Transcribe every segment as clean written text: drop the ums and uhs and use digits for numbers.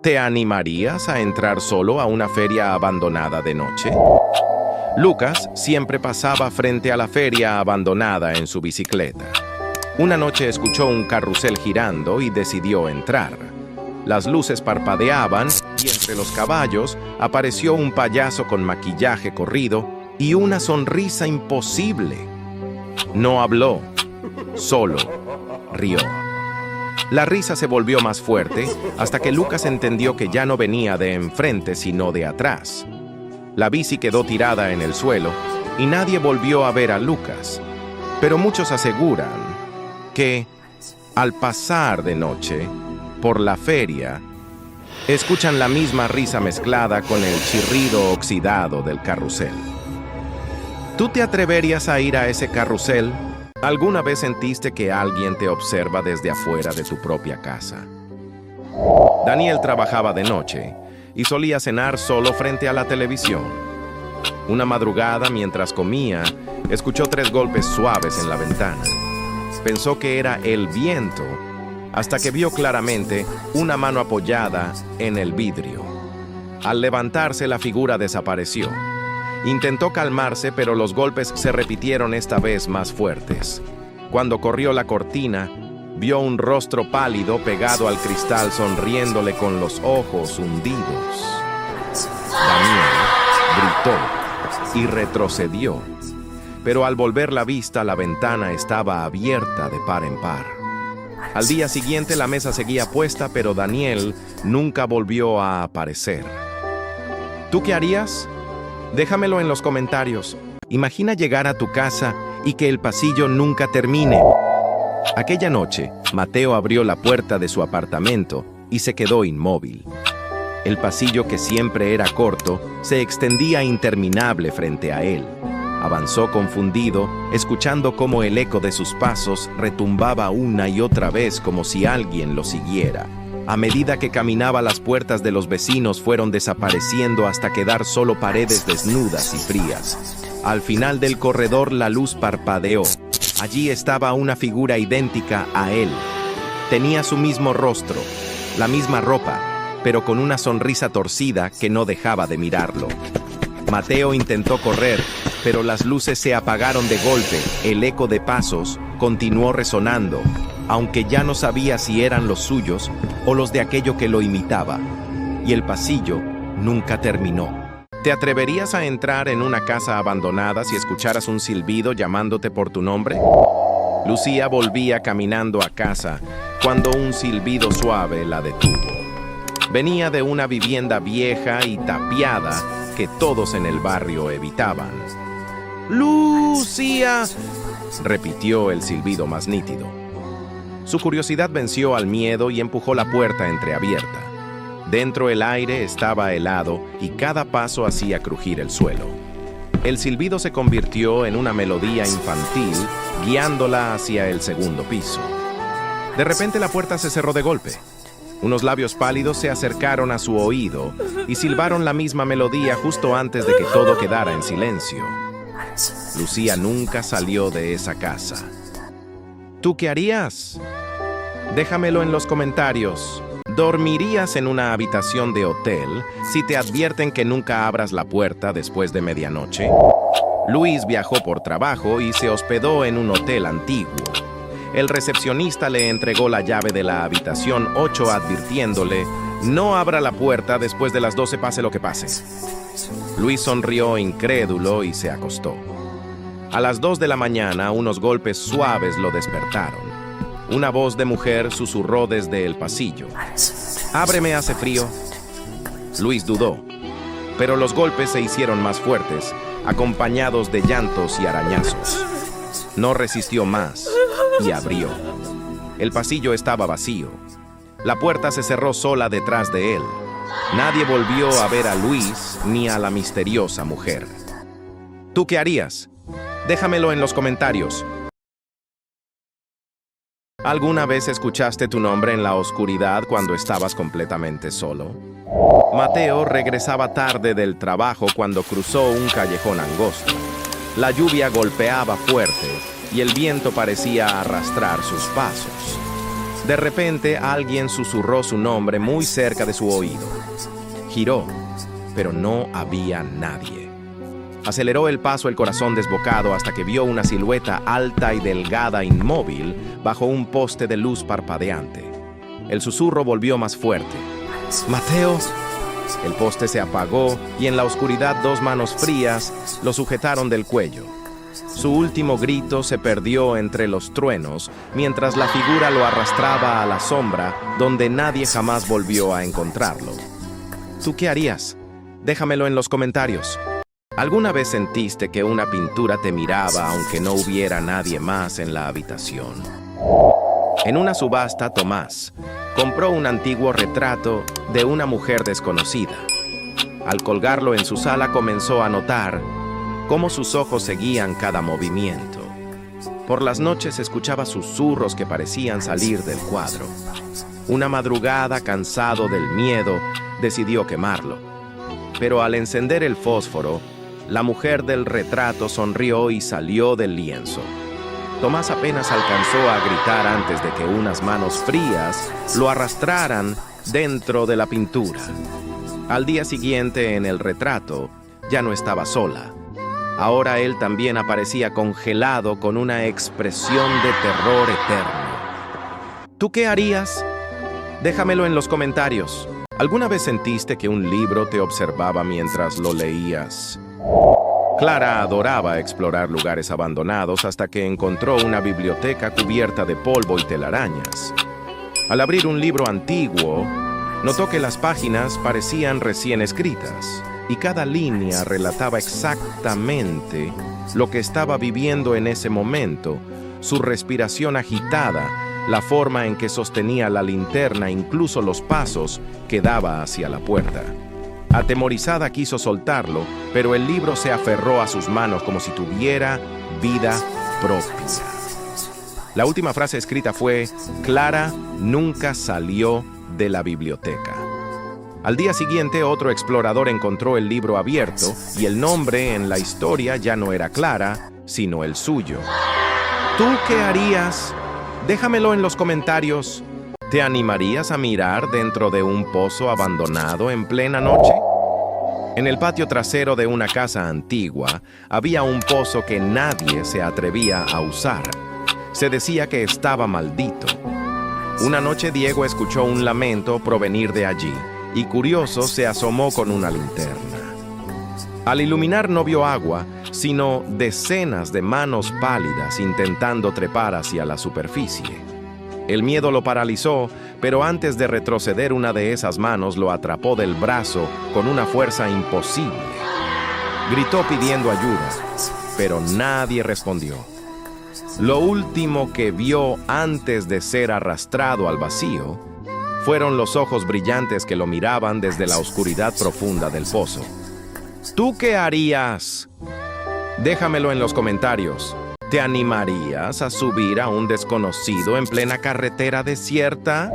¿Te animarías a entrar solo a una feria abandonada de noche? Lucas siempre pasaba frente a la feria abandonada en su bicicleta. Una noche escuchó un carrusel girando y decidió entrar. Las luces parpadeaban y entre los caballos apareció un payaso con maquillaje corrido y una sonrisa imposible. No habló, solo rió. La risa se volvió más fuerte hasta que Lucas entendió que ya no venía de enfrente sino de atrás. La bici quedó tirada en el suelo y nadie volvió a ver a Lucas. Pero muchos aseguran que, al pasar de noche por la feria, escuchan la misma risa mezclada con el chirrido oxidado del carrusel. ¿Tú te atreverías a ir a ese carrusel? ¿Alguna vez sentiste que alguien te observa desde afuera de tu propia casa? Daniel trabajaba de noche y solía cenar solo frente a la televisión. Una madrugada, mientras comía, escuchó 3 golpes suaves en la ventana. Pensó que era el viento, hasta que vio claramente una mano apoyada en el vidrio. Al levantarse, la figura desapareció. Intentó calmarse, pero los golpes se repitieron esta vez más fuertes. Cuando corrió la cortina, vio un rostro pálido pegado al cristal sonriéndole con los ojos hundidos. Daniel gritó y retrocedió, pero al volver la vista la ventana estaba abierta de par en par. Al día siguiente la mesa seguía puesta, pero Daniel nunca volvió a aparecer. ¿Tú qué harías? Déjamelo en los comentarios. Imagina llegar a tu casa y que el pasillo nunca termine. Aquella noche, Mateo abrió la puerta de su apartamento y se quedó inmóvil. El pasillo, que siempre era corto, se extendía interminable frente a él. Avanzó confundido, escuchando cómo el eco de sus pasos retumbaba una y otra vez como si alguien lo siguiera. A medida que caminaba, las puertas de los vecinos fueron desapareciendo hasta quedar solo paredes desnudas y frías. Al final del corredor la luz parpadeó. Allí estaba una figura idéntica a él. Tenía su mismo rostro, la misma ropa, pero con una sonrisa torcida que no dejaba de mirarlo. Mateo intentó correr, pero las luces se apagaron de golpe. El eco de pasos continuó resonando, aunque ya no sabía si eran los suyos o los de aquello que lo imitaba. Y el pasillo nunca terminó. ¿Te atreverías a entrar en una casa abandonada si escucharas un silbido llamándote por tu nombre? Lucía volvía caminando a casa cuando un silbido suave la detuvo. Venía de una vivienda vieja y tapiada que todos en el barrio evitaban. ¡Lucía!, repitió el silbido más nítido. Su curiosidad venció al miedo y empujó la puerta entreabierta. Dentro el aire estaba helado y cada paso hacía crujir el suelo. El silbido se convirtió en una melodía infantil, guiándola hacia el segundo piso. De repente la puerta se cerró de golpe. Unos labios pálidos se acercaron a su oído y silbaron la misma melodía justo antes de que todo quedara en silencio. Lucía nunca salió de esa casa. ¿Tú qué harías? Déjamelo en los comentarios. ¿Dormirías en una habitación de hotel si te advierten que nunca abras la puerta después de medianoche? Luis viajó por trabajo y se hospedó en un hotel antiguo. El recepcionista le entregó la llave de la habitación 8 advirtiéndole: no abra la puerta después de las 12 pase lo que pase. Luis sonrió incrédulo y se acostó. A las 2 de la mañana unos golpes suaves lo despertaron. Una voz de mujer susurró desde el pasillo: «Ábreme, hace frío». Luis dudó, pero los golpes se hicieron más fuertes, acompañados de llantos y arañazos. No resistió más y abrió. El pasillo estaba vacío. La puerta se cerró sola detrás de él. Nadie volvió a ver a Luis ni a la misteriosa mujer. ¿Tú qué harías? Déjamelo en los comentarios. ¿Alguna vez escuchaste tu nombre en la oscuridad cuando estabas completamente solo? Mateo regresaba tarde del trabajo cuando cruzó un callejón angosto. La lluvia golpeaba fuerte y el viento parecía arrastrar sus pasos. De repente, alguien susurró su nombre muy cerca de su oído. Giró, pero no había nadie. Aceleró el paso, el corazón desbocado, hasta que vio una silueta alta y delgada inmóvil bajo un poste de luz parpadeante. El susurro volvió más fuerte. ¡Mateo! El poste se apagó y en la oscuridad dos manos frías lo sujetaron del cuello. Su último grito se perdió entre los truenos mientras la figura lo arrastraba a la sombra donde nadie jamás volvió a encontrarlo. ¿Tú qué harías? Déjamelo en los comentarios. ¿Alguna vez sentiste que una pintura te miraba aunque no hubiera nadie más en la habitación? En una subasta, Tomás compró un antiguo retrato de una mujer desconocida. Al colgarlo en su sala, comenzó a notar cómo sus ojos seguían cada movimiento. Por las noches escuchaba susurros que parecían salir del cuadro. Una madrugada, cansado del miedo, decidió quemarlo. Pero al encender el fósforo, la mujer del retrato sonrió y salió del lienzo. Tomás apenas alcanzó a gritar antes de que unas manos frías lo arrastraran dentro de la pintura. Al día siguiente, en el retrato, ya no estaba sola. Ahora él también aparecía congelado con una expresión de terror eterno. ¿Tú qué harías? Déjamelo en los comentarios. ¿Alguna vez sentiste que un libro te observaba mientras lo leías? Clara adoraba explorar lugares abandonados hasta que encontró una biblioteca cubierta de polvo y telarañas. Al abrir un libro antiguo, notó que las páginas parecían recién escritas y cada línea relataba exactamente lo que estaba viviendo en ese momento, su respiración agitada, la forma en que sostenía la linterna, incluso los pasos que daba hacia la puerta. Atemorizada quiso soltarlo, pero el libro se aferró a sus manos como si tuviera vida propia. La última frase escrita fue: Clara nunca salió de la biblioteca. Al día siguiente, otro explorador encontró el libro abierto y el nombre en la historia ya no era Clara, sino el suyo. ¿Tú qué harías? Déjamelo en los comentarios. ¿Te animarías a mirar dentro de un pozo abandonado en plena noche? En el patio trasero de una casa antigua había un pozo que nadie se atrevía a usar. Se decía que estaba maldito. Una noche Diego escuchó un lamento provenir de allí y, curioso, se asomó con una linterna. Al iluminar no vio agua, sino decenas de manos pálidas intentando trepar hacia la superficie. El miedo lo paralizó, pero antes de retroceder, una de esas manos lo atrapó del brazo con una fuerza imposible. Gritó pidiendo ayuda, pero nadie respondió. Lo último que vio antes de ser arrastrado al vacío fueron los ojos brillantes que lo miraban desde la oscuridad profunda del pozo. ¿Tú qué harías? Déjamelo en los comentarios. ¿Te animarías a subir a un desconocido en plena carretera desierta?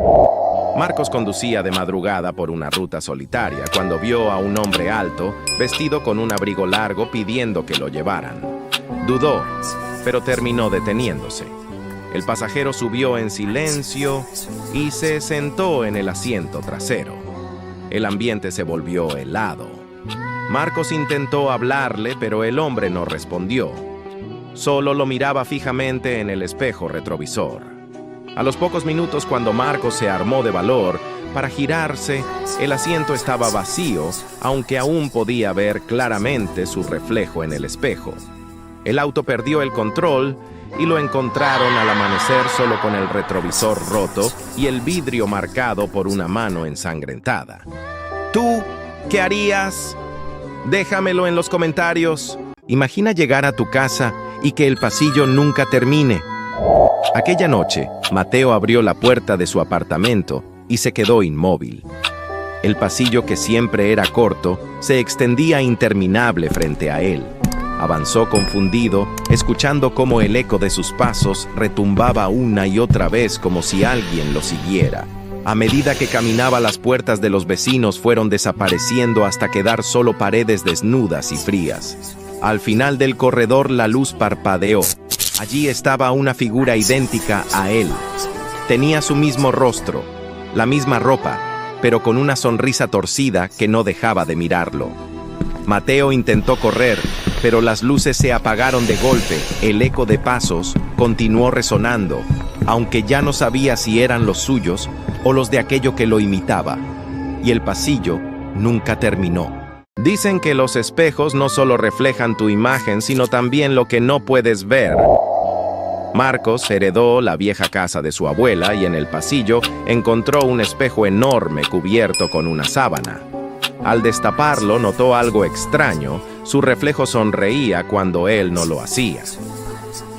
Marcos conducía de madrugada por una ruta solitaria cuando vio a un hombre alto, vestido con un abrigo largo, pidiendo que lo llevaran. Dudó, pero terminó deteniéndose. El pasajero subió en silencio y se sentó en el asiento trasero. El ambiente se volvió helado. Marcos intentó hablarle, pero el hombre no respondió. Solo lo miraba fijamente en el espejo retrovisor. A los pocos minutos, cuando Marcos se armó de valor para girarse, el asiento estaba vacío, aunque aún podía ver claramente su reflejo en el espejo. El auto perdió el control y lo encontraron al amanecer solo con el retrovisor roto y el vidrio marcado por una mano ensangrentada. ¿Tú qué harías? Déjamelo en los comentarios. Imagina llegar a tu casa y que el pasillo nunca termine. Aquella noche, Mateo abrió la puerta de su apartamento y se quedó inmóvil. El pasillo, que siempre era corto, se extendía interminable frente a él. Avanzó confundido, escuchando cómo el eco de sus pasos retumbaba una y otra vez como si alguien lo siguiera. A medida que caminaba, las puertas de los vecinos fueron desapareciendo hasta quedar solo paredes desnudas y frías. Al final del corredor la luz parpadeó. Allí estaba una figura idéntica a él. Tenía su mismo rostro, la misma ropa, pero con una sonrisa torcida que no dejaba de mirarlo. Mateo intentó correr, pero las luces se apagaron de golpe. El eco de pasos continuó resonando, aunque ya no sabía si eran los suyos o los de aquello que lo imitaba. Y el pasillo nunca terminó. Dicen que los espejos no solo reflejan tu imagen, sino también lo que no puedes ver. Marcos heredó la vieja casa de su abuela y en el pasillo encontró un espejo enorme cubierto con una sábana. Al destaparlo notó algo extraño, su reflejo sonreía cuando él no lo hacía.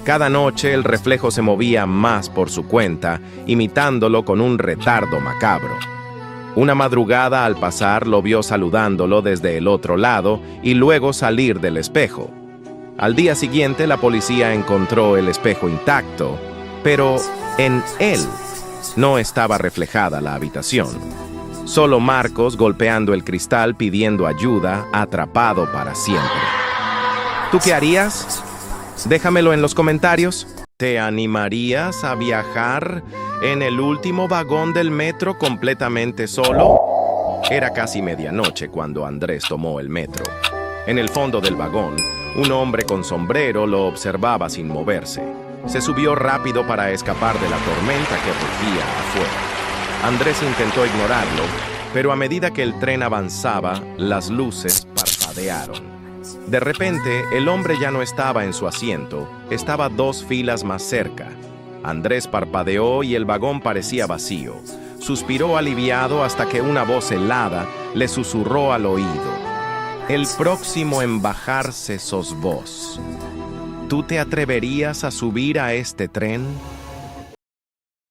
Cada noche el reflejo se movía más por su cuenta, imitándolo con un retardo macabro. Una madrugada al pasar lo vio saludándolo desde el otro lado y luego salir del espejo. Al día siguiente la policía encontró el espejo intacto, pero en él no estaba reflejada la habitación. Solo Marcos golpeando el cristal pidiendo ayuda, atrapado para siempre. ¿Tú qué harías? Déjamelo en los comentarios. ¿Te animarías a viajar en el último vagón del metro completamente solo? Era casi medianoche cuando Andrés tomó el metro. En el fondo del vagón, un hombre con sombrero lo observaba sin moverse. Se subió rápido para escapar de la tormenta que rugía afuera. Andrés intentó ignorarlo, pero a medida que el tren avanzaba, las luces parpadearon. De repente, el hombre ya no estaba en su asiento, estaba 2 filas más cerca. Andrés parpadeó y el vagón parecía vacío. Suspiró aliviado hasta que una voz helada le susurró al oído: el próximo en bajarse sos vos. ¿Tú te atreverías a subir a este tren?